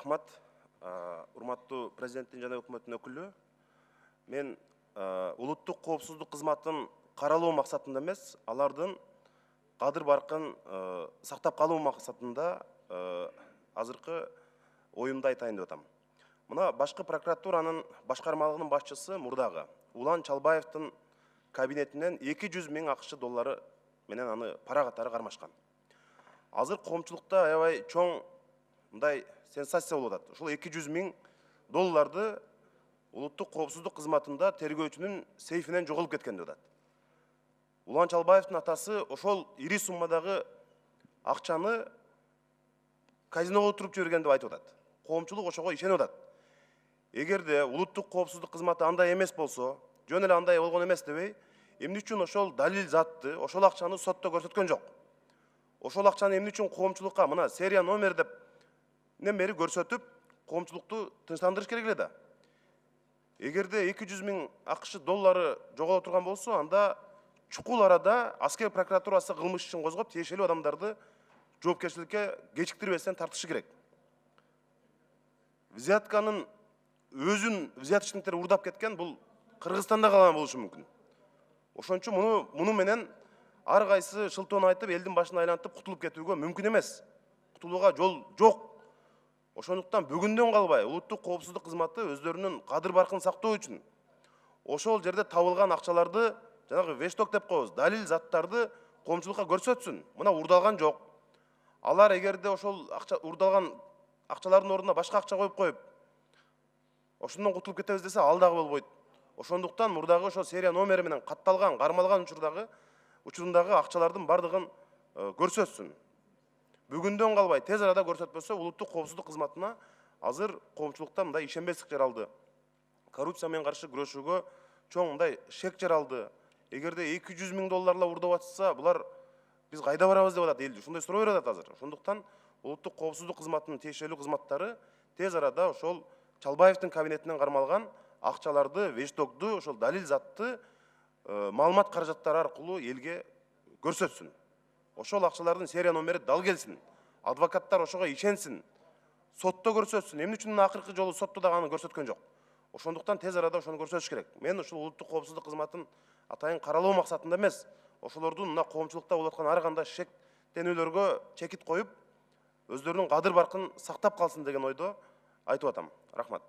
Рахмат. Урматтуу президенттин жана өкмөттүн өкүлү. Мен улуттук коопсуздук кызматын каралоо максатында эмес, алардын кадыр баркын сактап калуу максатында азыркы оюмду айтайын деп атам. Мына башкы прокуратуранын башкармалыгынын башчысы мурдагы Улан Чалбаевдин кабинетинен 200 000 акш доллары менен аны пара катары кармашкан. Азыр коомчулукта аябай чоң мындай сенсация болуп атат. Ушул 200 000 долларды улуттук коопсуздук кызматында тергөөчүнүн сейфинен жоголуп кеткен деп атат. Улан Чалбаевдин атасы ошол ири суммадагы акчаны казиного туруп жиберген деп айтып атат. Коомчулук ошого ишенип атат. Эгерде улуттук коопсуздук кызматы андай эмес болсо, жөн эле андай болгон эмес дебей, эмне үчүн ошол далил затты, ошол акчаны сотто көрсөткөн жок? Ошол акчаны эмне үчүн коомчулукка мына серия номер деп бери көрсөтүп, коомчулукту тынчтандырыш керек эле да. Эгерде 200 000 акш доллары жоголо турган болсо, анда чукул арада аскер прокуратурасы кылмыш ишин козгоп, тиешелүү адамдарды жоопкерчиликке кечиктирбестен тартышы керек. Взятканын өзүн взяточниктер урдап кеткен, бул Кыргызстанда калган болушу мүмкүн. Ошон үчүн муну менен ар кайсы шылтоон айтып, элдин башын айлантып кутулуп кетүүгө мүмкүн эмес. Кутулууга жол жок. Ошондуктан бүгүндөн калбай улуттук коопсуздук кызматы өздөрүнүн кадыр баркын сактоо үчүн ошол жерде табылган акчаларды, жанагы вешток деп коебуз, далил заттарды коомчулукка көрсөтсүн. Мына урдалган жок. Алар эгерде ошол урдалган акчалардын ордуна башка акча коюп, ошондон кутулуп кетебиз десе, ал дагы болбойт. Ошондуктан мурдагы ошол серия номери менен катталган, кармалган учурундагы акчалардын бардыгын көрсөтсүн. Бүгүндөн калбай тез арада көрсөтпөсө, улуттук коопсуздук кызматына азыр коомчулукта мындай ишенбестик жаралды. Коррупция менен каршы күрөшүүгө чоң мындай шек жаралды. Эгерде 200 000 долларлар урдап атса, булар биз кайда барабыз деп атат эл. Ушундай суроо берип атат азыр. Ошондуктан улуттук коопсуздук кызматынын тиешелүү кызматтары тез арада ошол Чалбаевдин кабинетинен кармалган акчаларды, вештокту, ошол далил затты маалымат каражаттары аркылуу элге көрсөтсүн. Ошол акчалардын серия номери дал келсин. Адвокаттар ошого ишенсин. Сотто көрсөтсүн. Эмне үчүн акыркы жолу сотто дагы аны көрсөткөн жок? Ошондуктан тез арада ошону көрсөтүш керек. Мен ушул улуттук коопсуздук кызматын атайын каралоо максатында эмес, ошолордун мына коомчулукта болуп аткан ар кандай шектенүүлөргө чекит коюп, өздөрүнүн кадыр баркын сактап калсын деген ойдо айтып атам. Рахмат.